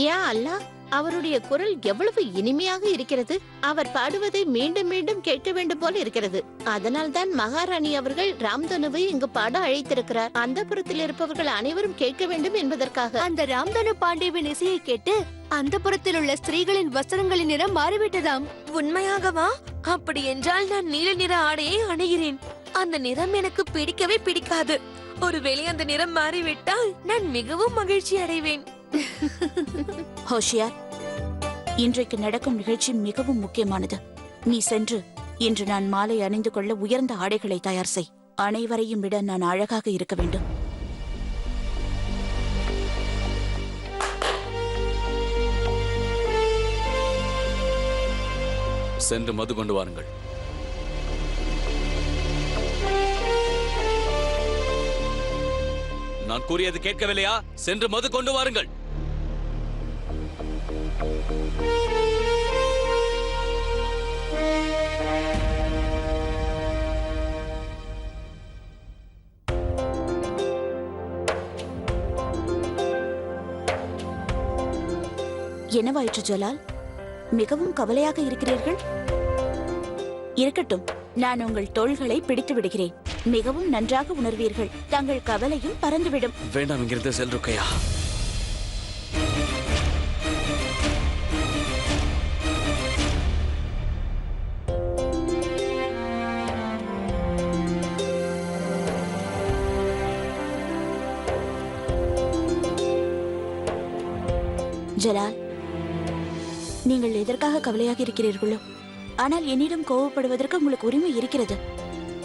யா அல்லா, அவருடைய குரல் எவ்வளவு இனிமையாக இருக்கிறது. அவர் பாடுவதை மீண்டும் மீண்டும் கேட்க வேண்டும் போல இருக்கிறது. அதனால்தான் மகாராணி அவர்கள் ராம்தனுவை இங்கு பாட அழைத்திருக்கிறார். அந்த புறத்தில் இருப்பவர்கள் அனைவரும் கேட்க வேண்டும் என்பதற்காக. அந்த ராம்தனு பாண்டியவின் இசையை கேட்டு அந்த புறத்தில் உள்ள ஸ்திரீகளின் வஸ்திரங்களின் நிறம் மாறிவிட்டதாம். உண்மையாகவா? அப்படி என்றால் நான் நீல நிற ஆடையை அணிகிறேன். அந்த நிறம் எனக்கு பிடிக்கவே பிடிக்காது. ஒருவேளை அந்த நிறம் மாறிவிட்டால் நான் மிகவும் மகிழ்ச்சி அடைவேன். ஹோஷியார், இன்றைக்கு நடக்கும் நிகழ்ச்சி மிகவும் முக்கியமானது. நீ சென்று இன்று நான் மாலை அணிந்து கொள்ள உயர்ந்த ஆடைகளை தயார் செய். அனைவரையும் விட நான் அழகாக இருக்க வேண்டும். சென்று மது கொண்டு வாருங்கள். நான் கூறியது கேட்கவில்லையா? சென்று மது கொண்டு வாருங்கள். என்னவாயிற்று ஜலால்? மிகவும் கவலையாக இருக்கிறீர்கள். இருக்கட்டும், நான் உங்கள் தோள்களை பிடித்து விடுகிறேன். மிகவும் நன்றாக உணர்வீர்கள். தங்கள் கவலையும் பறந்துவிடும். வேண்டாம், இங்கிருந்து செல் ருக்கையா. ஜலால், நீங்கள் எதற்காக கவலையாக இருக்கிறீர்களோ? ஆனால் என்னிடம் கோபப்படுவதற்கு உங்களுக்கு உரிமை இருக்கிறது.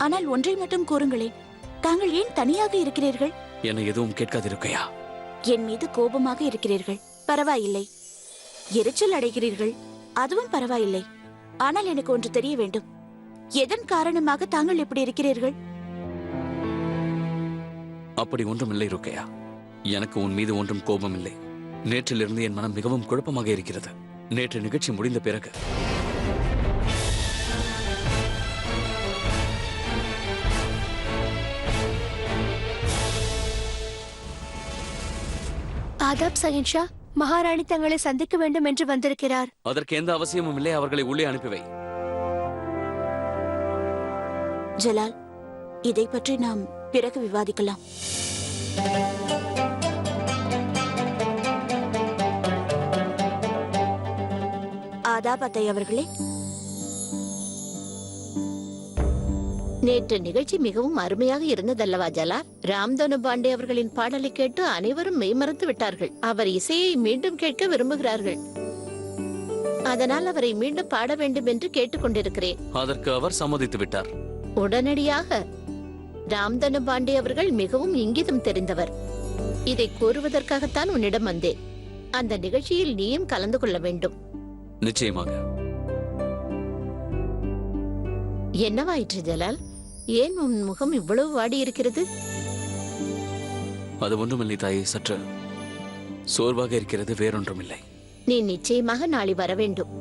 ஆனால் ஒன்றை மட்டும் கூறுங்களேன், தாங்கள் ஏன் தனியாக இருக்கிறீர்கள்? என்னை எதுவும் கேட்காதிருக்கையா. என் மீது கோபமாக இருக்கிறீர்கள், பரவாயில்லை. எரிச்சல் அடைகிறீர்கள், அதுவும் பரவாயில்லை. ஆனால் எனக்கு ஒன்று தெரிய வேண்டும். எதன் காரணமாக தாங்கள் இப்படி இருக்கிறீர்கள்? அப்படி ஒன்றும் இல்லை ருக்கையா. எனக்கு உன் மீது ஒன்றும் கோபம் இல்லை. நேற்றிலிருந்து என் மனம் மிகவும் குழப்பமாக இருக்கிறது. நேற்று நிகழ்ச்சி முடிந்த பிறகு ஆதாப் சகின்ஷா, மகாராணி தங்களை சந்திக்க வேண்டும் என்று வந்திருக்கிறார். அதற்கு எந்த அவசியமும் இல்லை. அவர்களை உள்ளே அனுப்பிவை. ஜலால், இதை பற்றி நாம் பிறகு விவாதிக்கலாம். ஆதாப் அத்தை அவர்களே. நேற்று நிகழ்ச்சி மிகவும் அருமையாக இருந்ததல்லவா ஜலா? ராம்தனு பாண்டே அவர்களின் பாடலை கேட்டு அனைவரும் மெய்மறந்து விட்டார்கள். அவர் இசையை மீண்டும் கேட்க விரும்புகிறார்கள். அதனால் அவரை மீண்டும் பாட வேண்டும் என்று கேட்டுக்கொண்டிருக்கிறேன். அதற்கு அவர் சம்மதித்து விட்டார். உடனடியாக. ராம்தனு பாண்டே அவர்கள் மிகவும் இங்கிதம் தெரிந்தவர். இதை கூறுவதற்காகத்தான் உன்னிடம் வந்தேன். அந்த நிகழ்ச்சியில் நீயும் கலந்து கொள்ள வேண்டும். நிச்சயமாக. என்னவாயிற்று ஜலால்? ஏன் உன் முகம் இவ்வளவு வாடி இருக்கிறது? அது ஒன்றுமில்லை தாயே, சற்று சோர்வாக இருக்கிறது, வேறொன்றுமில்லை. நீ நிச்சயமாக நாளை வர வேண்டும்.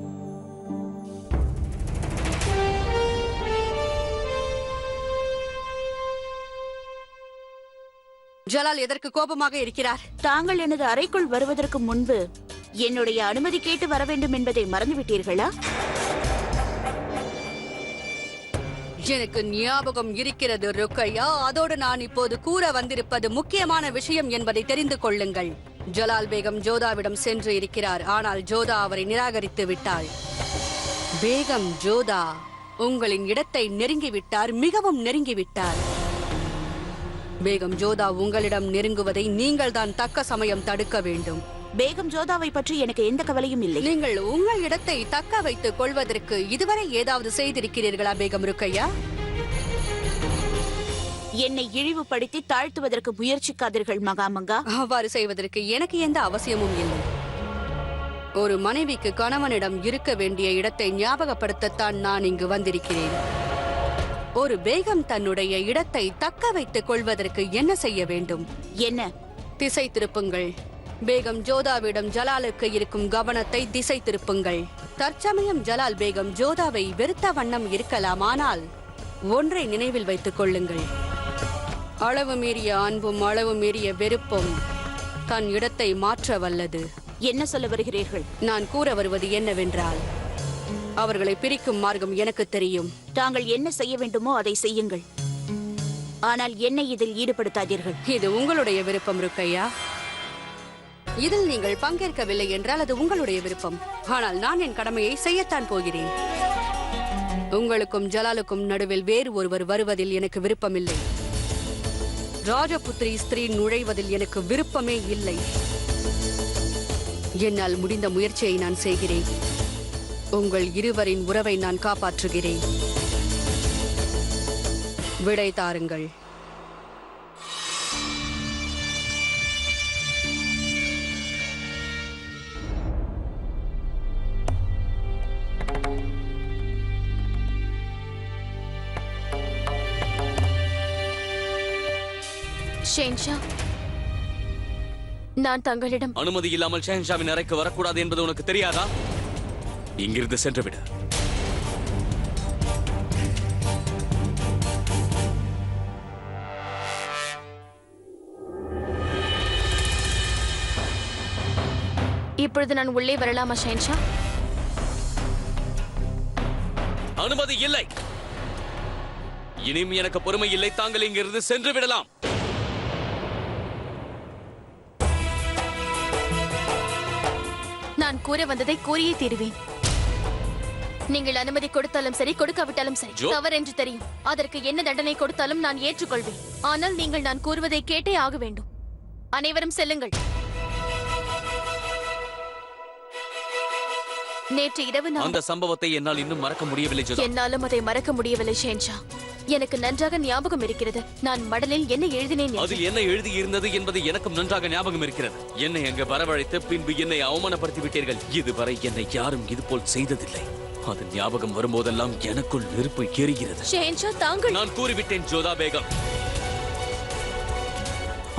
ஜலால் எதற்கு கோபமாக இருக்கிறார்? தாங்கள் எனது அறைக்குள் வருவதற்கு முன்பு என்னுடைய அனுமதி கேட்டு வர வேண்டும் என்பதை மறந்துவிட்டீர்களா? எனக்கு ஞாபகம் இருக்கிறது ருக்கையா. அதோடு நான் இப்போது கூற வந்திருப்பது முக்கியமான விஷயம் என்பதை தெரிந்து கொள்ளுங்கள். ஜலால் பேகம் ஜோதாவிடம் சென்று இருக்கிறார். ஆனால் ஜோதா அவரை நிராகரித்து விட்டாள். பேகம் ஜோதா உங்களின் இடத்தை நெருங்கிவிட்டார், மிகவும் நெருங்கிவிட்டார். பேகம் ஜோதா உங்களிடம் நெருங்குவதை நீங்கள் தான் தக்க சமயம் தடுக்க வேண்டும். பேகம் ஜோதாவை பற்றி எனக்கு எந்த கவலையும் இல்லை. நீங்கள் உங்கள் இடத்தை தக்க வைத்துக் கொள்வதற்கு இதுவரை ஏதாவது செய்திருக்கிறீர்களா பேகம் ருக்கையா? என்னை இழிவுபடுத்தி தாழ்த்துவதற்கு முயற்சிக்காதீர்கள் மகாமங்கா. அவ்வாறு செய்வதற்கு எனக்கு எந்த அவசியமும் இல்லை. ஒரு மனைவிக்கு கணவனிடம் இருக்க வேண்டிய இடத்தை ஞாபகப்படுத்தத்தான் நான் இங்கு வந்திருக்கிறேன். ஒரு பேகம் தன்னுடைய இடத்தை தக்க வைத்துக் கொள்வதற்கு என்ன செய்ய வேண்டும்? என்ன? திசை திருப்புங்கள். பேகம் ஜோதாவிடம் ஜலாலுக்கு இருக்கும் கவனத்தை திசை திருப்புங்கள். தற்சமயம் ஜலால் பேகம் ஜோதாவை வெறுத்த வண்ணம் இருக்கலாம். ஆனால் ஒன்றை நினைவில் வைத்துக் கொள்ளுங்கள். அளவு மீறிய அன்பும் அளவு மீறிய வெறுப்பும் தன் இடத்தை மாற்ற வல்லது. என்ன சொல்ல வருகிறீர்கள்? நான் கூற வருவது என்னவென்றால், அவர்களை பிரிக்கும் மார்க்கம் எனக்கு தெரியும். தாங்கள் என்ன செய்ய வேண்டுமோ அதை செய்யுங்கள். ஆனால் என்னை இதில் ஈடுபடுத்தாதீர்கள். இது உங்களுடைய விருப்பம் ருக்கையா. இதில் நீங்கள் பங்கேற்கவில்லை என்றால் அது உங்களுடைய விருப்பம். ஆனால் நான் என் கடமையை செய்யத்தான் போகிறேன். உங்களுக்கும் ஜலாலுக்கும் நடுவில் வேறு ஒருவர் வருவதில் எனக்கு விருப்பமில்லை. ராஜபுத்திரி ஸ்திரீ நுழைவதில் எனக்கு விருப்பமே இல்லை. என்னால் முடிந்த முயற்சியை நான் செய்கிறேன். உங்கள் இருவரின் உறவை நான் காப்பாற்றுகிறேன். விடை தாருங்கள். ஷேன்ஷா, நான் தங்களிடம் அனுமதி இல்லாமல் ஷெஹன்ஷாவின் அறைக்கு வரக்கூடாது என்பது உனக்கு தெரியாதா? இங்கிருந்து சென்று விடு. இப்பொழுது நான் உள்ளே வரலாமா ஷேன்ஷா? அனுமதி இல்லை. இனியும் எனக்கு பொறுமை இல்லை. தாங்கள் இங்கிருந்து சென்று விடலாம். நான் கூற வந்ததை கூறியே தீருவேன். நீங்கள் அனுமதி கொடுத்தாலும் சரி, கொடுக்காவிட்டாலும் சரி, தவறு என்று தெரியும். அதற்கு என்ன தண்டனை கொடுத்தாலும் நான் ஏற்றுக்கொள்வேன். ஆனால் நீங்கள் நான் கூறுவதை கேட்டே ஆக வேண்டும். அனைவரும் செல்லுங்கள். நேற்று இரவு அந்த சம்பவத்தை என்னால் இன்னும் மறக்க முடியவில்லை. என்னாலும் அதை மறக்க முடியவில்லை ஷேன்ஷா. எனக்கு நன்றாக ஞாபகம் இருக்கிறது. நான் மடலில் என்ன எழுதினேன், அதில் என்ன எழுதி இருந்தது என்பது எனக்கும் நன்றாக ஞாபகம் இருக்கிறது. என்னை அங்கு வரவழைத்து பின்பு என்னை அவமானப்படுத்தி விட்டீர்கள். இதுவரை என்னை யாரும் இதுபோல் செய்ததில்லை. அது ஞாபகம் வரும்போதெல்லாம் எனக்குள் நெருப்பு எரிகிறது. ஷேன்ஷா, தாங்கள் நான் கூறிவிட்டேன் ஜோதா பேகம்.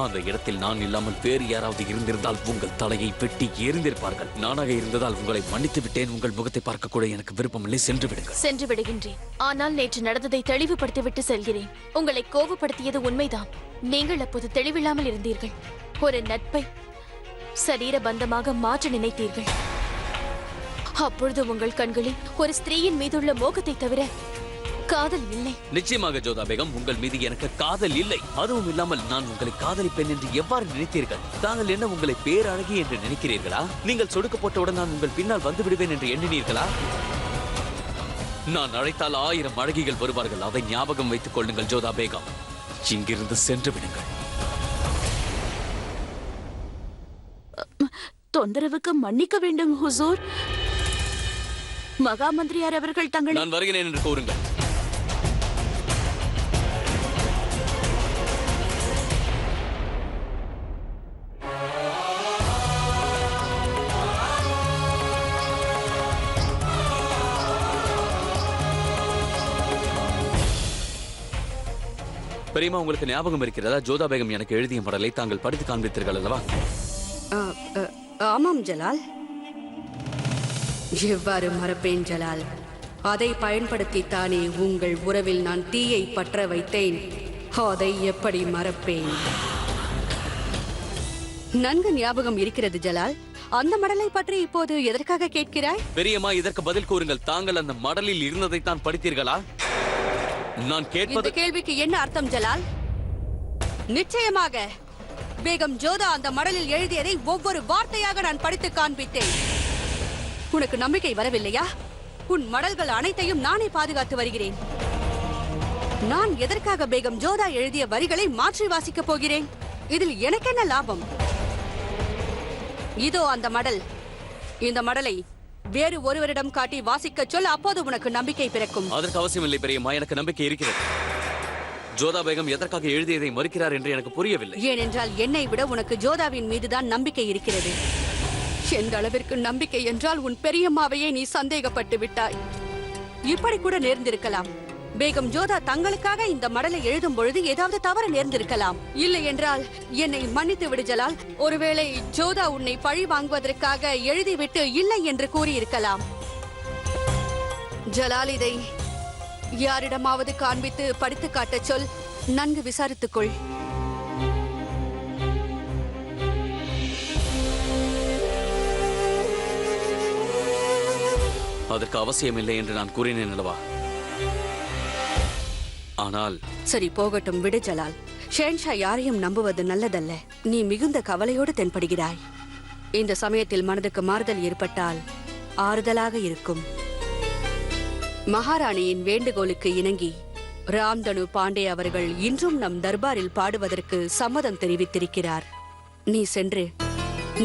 அந்த இடத்தில் நான் இல்லாமல் வேறு யாராவது இருந்திருந்தால் உங்கள் தலையை வெட்டி எரிந்திருப்பார்கள். நானாக இருந்ததால் உங்களை மன்னித்து விட்டேன். உங்கள் முகத்தை பார்க்க கூட எனக்கு விருப்பமில்லை. சென்று விடுங்கள். சென்று விடுகின்றேன். ஆனால் நேற்று நடந்ததை தெளிவுபடுத்திவிட்டு செல்கிறேன். உங்களை கோபப்படுத்தியது உண்மைதான். நீங்கள் அப்போது தெளிவில்லாமல் இருந்தீர்கள். ஒரு நட்பை சரீர பந்தமாக மாற்ற நினைத்தீர்கள். அப்பொழுது உங்கள் கண்களில் ஒரு ஸ்திரீயின் மீதுள்ள மோகத்தை தவிர காதல் இல்லை. நிச்சயமாக ஜோதா பேகம், உங்கள் மீது எனக்கு காதல் இல்லை. அதுவும் இல்லாமல் நான் உங்களை காதலிப்பேன் என்று எவ்வாறு நினைத்தீர்கள்? தாங்கள் என்ன உங்களை பேரழகி என்று நினைக்கிறீர்களா? நீங்கள் சொடுக்கப்பட்டவுடன் நான் உங்கள் பின்னால் வந்து விடுவேன் என்று எண்ணினீர்களா? நான் அழைத்தால் 1000 அழகிகள் வருவார்கள். அதை ஞாபகம் வைத்துக் கொள்ளுங்கள் ஜோதா பேகம். இங்கிருந்து சென்று விடுங்கள். தொந்தரவுக்கு மன்னிக்க வேண்டும் ஹுசூர். மகா மந்திரியார் அவர்கள் தங்களை நான் வருகிறேன் என்று கூறுங்கள். பெரியமா, உங்களுக்கு ஞாபகம் இருக்கிறதா? ஜோதா பேகம் எனக்கு எழுதிய மடலை தாங்கள் படித்து காண்பித்தீர்கள் அல்லவா? ஆமாம் ஜலால். எவ்வாறு மறப்பேன் ஜலால்? அதை பயன்படுத்தித்தானே உங்கள் உறவில் நான் தீயை பற்ற வைத்தேன். அதை எப்படி மறப்பேன்? நன்கு ஞாபகம் இருக்கிறது ஜலால். அந்த மடலை பற்றி இப்போது எதற்காக கேட்கிறாய்? பெரியம்மா, இதற்கு பதில் கூறுங்கள். தாங்கள் அந்த மடலில் இருந்ததைத்தான் படித்தீர்களா? நான் கேட்பது இந்த கேள்விக்கு என்ன அர்த்தம் ஜலால்? நிச்சயமாக பேகம் ஜோதா அந்த மடலில் எழுதியதை ஒவ்வொரு வார்த்தையாக நான் படித்து காண்பித்தேன். உனக்கு நம்பிக்கை வரவில்லையா? உன் மடல்கள் அனைத்தையும் நானே பாதுகாத்து வருகிறேன். நான் எதற்காக பேகம் ஜோதா எழுதிய வரிகளை மாற்றி வாசிக்கப் போகிறேன்? இதில் எனக்கு என்ன லாபம்? இதோ அந்த மடல். இந்த மடலை வேறு ஒருவரிடம் காட்டி வாசிக்க சொல். அப்போது உனக்கு நம்பிக்கை பிறக்கும். அதற்கு அவசியம் இல்லை பெரியம்மா, எனக்கு நம்பிக்கை இருக்கிறது. ஜோதா பேகம் எதற்காக எழுதியதை மறுக்கிறார் என்று எனக்கு புரியவில்லை. ஏனென்றால் என்னை விட உனக்கு ஜோதாவின் மீதுதான் நம்பிக்கை இருக்கிறது. எந்த அளவிற்கு நம்பிக்கை என்றால் உன் பெரியம்மாவையே நீ சந்தேகப்பட்டு விட்டாய். இப்படி கூட நேர்ந்திருக்கலாம். பேகம் ஜோதா தங்களுக்காக இந்த மடலை எழுதும் பொழுது ஏதாவது தவறு நேர்ந்திருக்கலாம். இல்லை என்றால் என்னை மன்னித்து விடு ஜலால். ஒருவேளை ஜோதா உன்னை பழி வாங்குவதற்காக எழுதிவிட்டு இல்லை என்று கூறியிருக்கலாம். ஜலால், இதை யாரிடமாவது காண்பித்து படித்து காட்டச் சொல். நன்கு விசாரித்துக்கொள். அதற்கு அவசியமில்லை என்று நான் கூறினேன் அல்லவா? ஆனால் சரி, போகட்டும், விடு ஜலால். ஷேன்ஷா யாரையும் நம்புவது நல்லதல்ல. நீ மிகுந்த கவலையோடு தென்படுகிறாய். இந்த சமயத்தில் மனதுக்கு மாறுதல் ஏற்பட்டால் ஆறுதலாக இருக்கும். மகாராணியின் வேண்டுகோளுக்கு இணங்கி ராம்தனு பாண்டே அவர்கள் இன்றும் நம் தர்பாரில் பாடுவதற்கு சம்மதம் தெரிவித்திருக்கிறார். நீ சென்று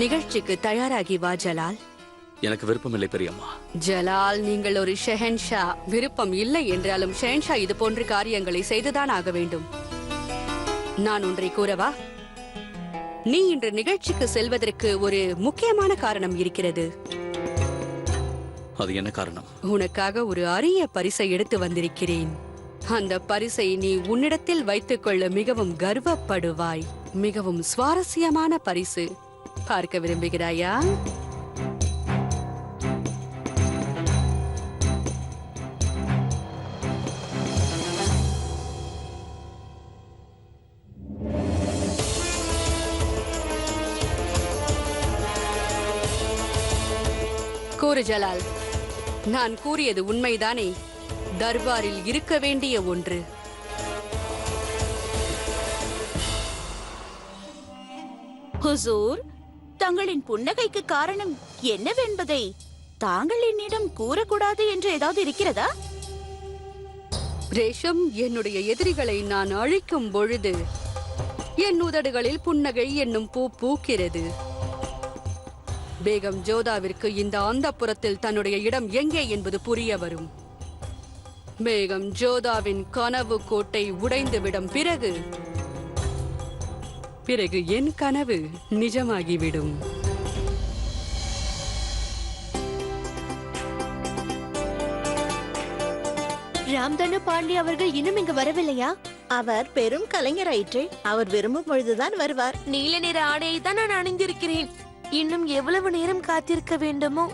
நிகழ்ச்சிக்கு தயாராகி வா ஜலால். எனக்கு விருப்பமில்லை பெரியம்மா. ஜலால், நீங்கள் ஒரு ஷெஹன்ஷா. விருப்பம் இல்லை என்றாலும் ஷெஹன்ஷா இது போன்ற காரியங்களை செய்துதான் ஆக வேண்டும். நான் ஒன்றை கூறவா? நீ இன்று நிகழ்ச்சிக்கு செல்வதற்கு ஒரு முக்கியமான காரணம் இருக்கிறது. அது என்ன காரணம்? உனக்காக ஒரு அரிய பரிசை எடுத்து வந்திருக்கிறேன். அந்த பரிசை நீ உன்னிடத்தில் வைத்துக் கொள்ள மிகவும் கர்வப்படுவாய். மிகவும் சுவாரஸ்யமான பரிசு. பார்க்க விரும்புகிறாயா? கூறு ஜலால், நான் கூறியது உண்மைதானே? தர்பாரில் இருக்க வேண்டிய ஒன்று. ஹுசூர், தங்களின் புன்னகைக்கு காரணம் என்னவென்பதை தாங்கள் என்னிடம் கூறக்கூடாது என்று ஏதாவது இருக்கிறதா? ரேஷம், என்னுடைய எதிரிகளை நான் அழிக்கும் பொழுது என் உதடுகளில் புன்னகை என்னும் பூ பூக்கிறது. பேகம் ஜோதாவிற்கு இந்த அந்தப்புறத்தில் தன்னுடைய இடம் எங்கே என்பது புரிய வரும். பேகம் ஜோதாவின் கனவு கோட்டை உடைந்துவிடும். பிறகு என் கனவு நிஜமாகிவிடும். ராம்தனு பாண்டே அவர்கள் இன்னும் இங்கு வரவில்லையா? அவர் பெரும் கலைஞராயிற்றே. அவர் விரும்பும் பொழுதுதான் வருவார். நீல நிற ஆடையை தான் நான் அணிந்திருக்கிறேன். இன்னும் எவ்வளவு நேரம் காத்திருக்க வேண்டுமோ?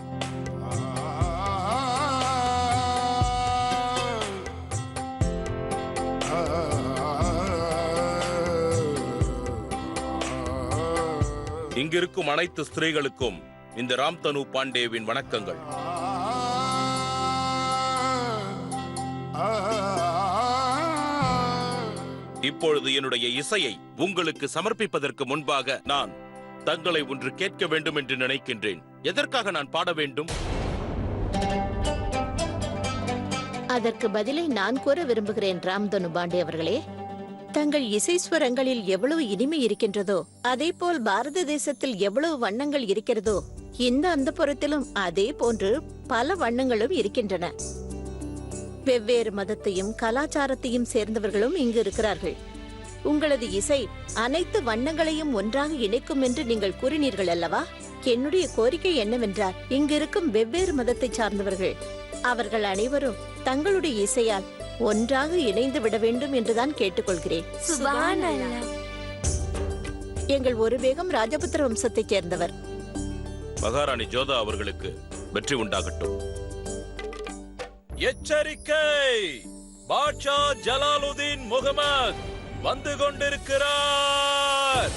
இங்கிருக்கும் அனைத்து ஸ்திரீகளுக்கும் இந்த ராம்தனு பாண்டேவின் வணக்கங்கள். இப்பொழுது என்னுடைய இசையை உங்களுக்கு சமர்ப்பிப்பதற்கு முன்பாக நான் தங்களை ஒன்று கேட்க வேண்டும் என்று நினைக்கின்றேன். எதற்காக நான் பாட வேண்டும்? அதற்கு பதிலை நான் கூற விரும்புகிறேன் ராம்தனு பாண்டே அவர்களே. தங்கள் இசைஸ்வரங்களில் எவ்வளவு இனிமை இருக்கின்றதோ, அதே போல் பாரத தேசத்தில் எவ்வளவு வண்ணங்கள் இருக்கிறதோ, இந்த அந்தப்புறத்திலும் அதே போன்று பல வண்ணங்களும் இருக்கின்றன. வெவ்வேறு மதத்தையும் கலாச்சாரத்தையும் சேர்ந்தவர்களும் இங்கு இருக்கிறார்கள். உங்களது இசை அனைத்து வண்ணங்களையும் ஒன்றாக இணைக்கும் என்று நீங்கள் கூறினீர்கள் அல்லவா? என்னுடைய கோரிக்கை என்னவென்றால், இங்கிருக்கும் வெவ்வேறு மதத்தை சார்ந்தவர்கள் அவர்கள் அனைவரும் தங்களுடைய இசையால் ஒன்றாக இணைந்து விட வேண்டும் என்றுதான் கேட்டுக்கொள்கிறேன். சுப்ஹானல்லாஹ். எங்கள் ஒரு பேகம் ராஜபுத்திர வம்சத்தைச் சேர்ந்தவர். மகாராணி ஜோதா அவர்களுக்கு வெற்றி உண்டாகட்டும். எச்சரிக்கை! பாட்ஷா ஜலாலுதீன் முகமது வந்து கொண்டிருக்கிறார்.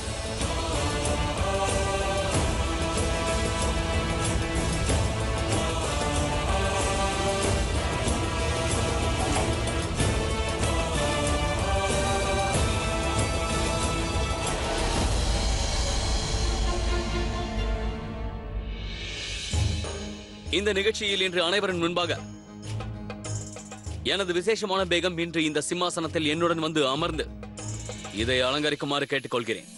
இந்த நிகழ்ச்சியில் இன்று அனைவரின் முன்பாக எனது விசேஷமான பேகம் இன்று இந்த சிம்மாசனத்தில் என்னுடன் வந்து அமர்ந்து இதை அலங்கரிக்குமாறு கேட்டுக்கொள்கிறேன்.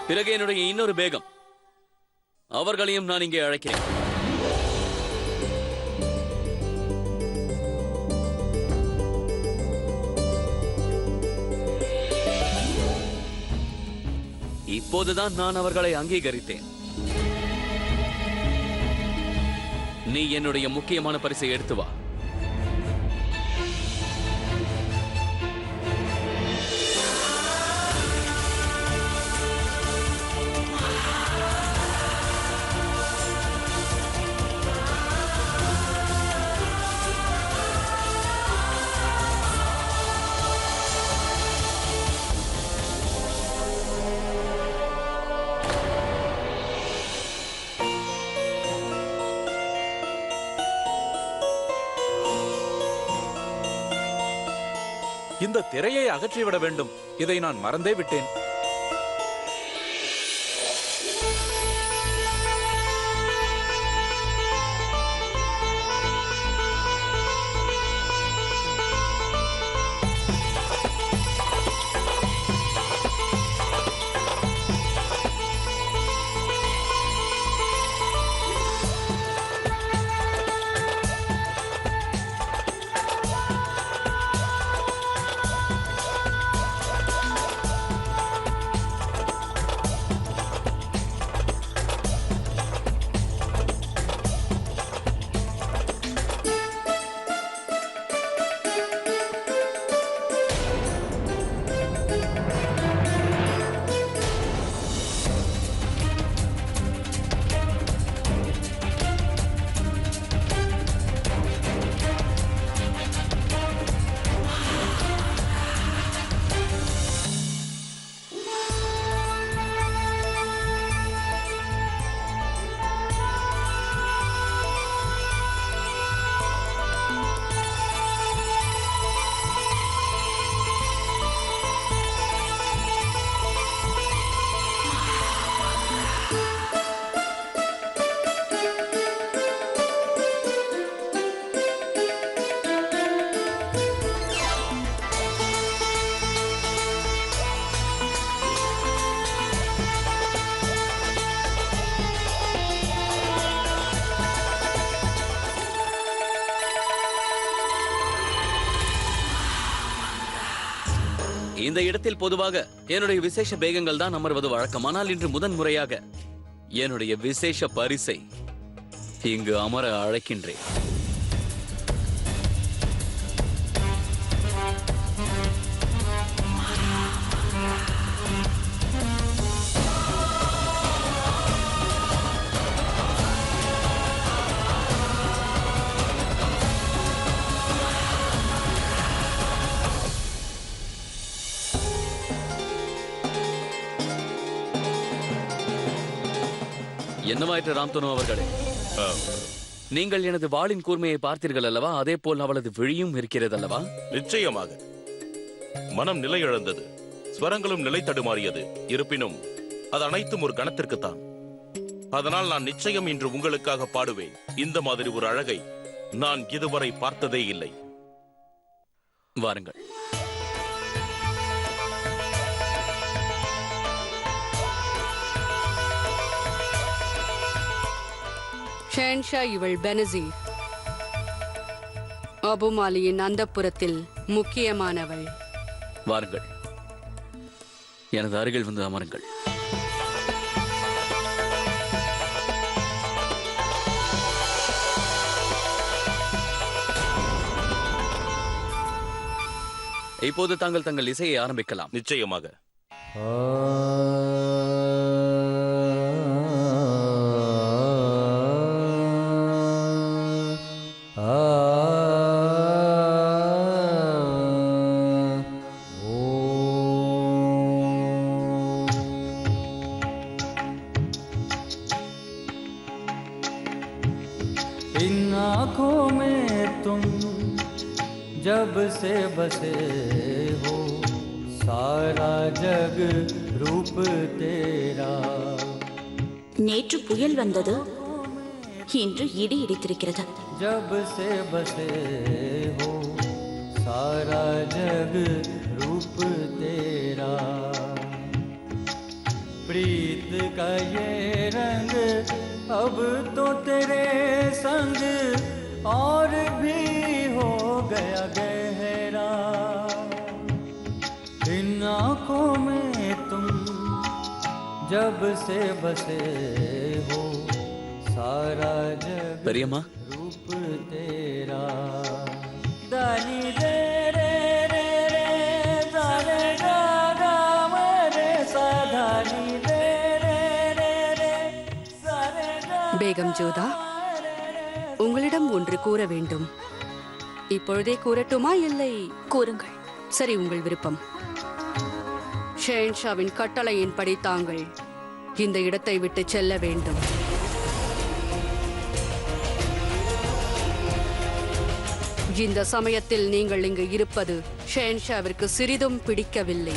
பிறகு என்னுடைய இன்னொரு பேகம், அவர்களையும் நான் இங்கே அழைக்கிறேன். இப்போதுதான் நான் அவர்களை அங்கீகரித்தேன். நீ என்னுடைய முக்கியமான பரிசை எடுத்து வா. இந்த திரையை அகற்றிவிட வேண்டும். இதை நான் மறந்தே விட்டேன். இந்த இடத்தில் பொதுவாக என்னுடைய விசேஷ பேகங்கள் தான் அமர்வது வழக்கம். ஆனால் இன்று முதன் முறையாக என்னுடைய விசேஷ பரிசை இங்கு அமர அழைக்கின்றேன். என்னவாயிற்று ராம்தனு அவர்களே? நீங்கள் எனது வாளின் கூர்மையை பார்த்தீர்கள் அல்லவா? அதே போல் அவளது விழியும் இருக்கிறது அல்லவா? நிச்சயமாக. மனம் நிலை இழந்தது, ஸ்வரங்களும் நிலை தடுமாறியது. இருப்பினும் அது அனைத்தும் ஒரு கணத்திற்குத்தான். அதனால் நான் நிச்சயம் இன்று உங்களுக்காக பாடுவேன். இந்த மாதிரி ஒரு அழகை நான் இதுவரை பார்த்ததே இல்லை. வாருங்கள். ஷேன்ஷா இவள் பெனசீர், அபுமாலியின் அந்தப்புறத்தில் முக்கியமானவள். வாருங்கள், எனது அருகில் வந்து அமருங்கள். இப்போது தாங்கள் தங்கள் இசையை ஆரம்பிக்கலாம். நிச்சயமாக. इन आँखों में तुम जब से बसे हो, सारा जग रूप तेरा. நேற்று புயல் வந்தது, இன்று இடி இடித்திருக்கிறது. जब से बसे हो, सारा जग रूप तेरा. प्रीत का ये रंग अब तो तेरे संग और भी हो गया गहरा. इन आँखों में तुम जब से बसे हो, सारा जग பெரியம்மா, रूप तेरा. दानी रे रे रे रे सारे गा गा मरे साधानी रे रे रे रे सारे गा. பேகம் ஜோதா, உங்களிடம் ஒன்று கூற வேண்டும். இப்பொழுதே கூறட்டுமா இல்லை? கூறுங்கள். சரி, உங்கள் விருப்பம். ஷேன்ஷாவின் கட்டளையின்படி தாங்கள் இந்த இடத்தை விட்டு செல்ல வேண்டும். இந்த சமயத்தில் நீங்கள் இங்கு இருப்பது ஷெஹன்ஷாவிற்கு சிறிதும் பிடிக்கவில்லை.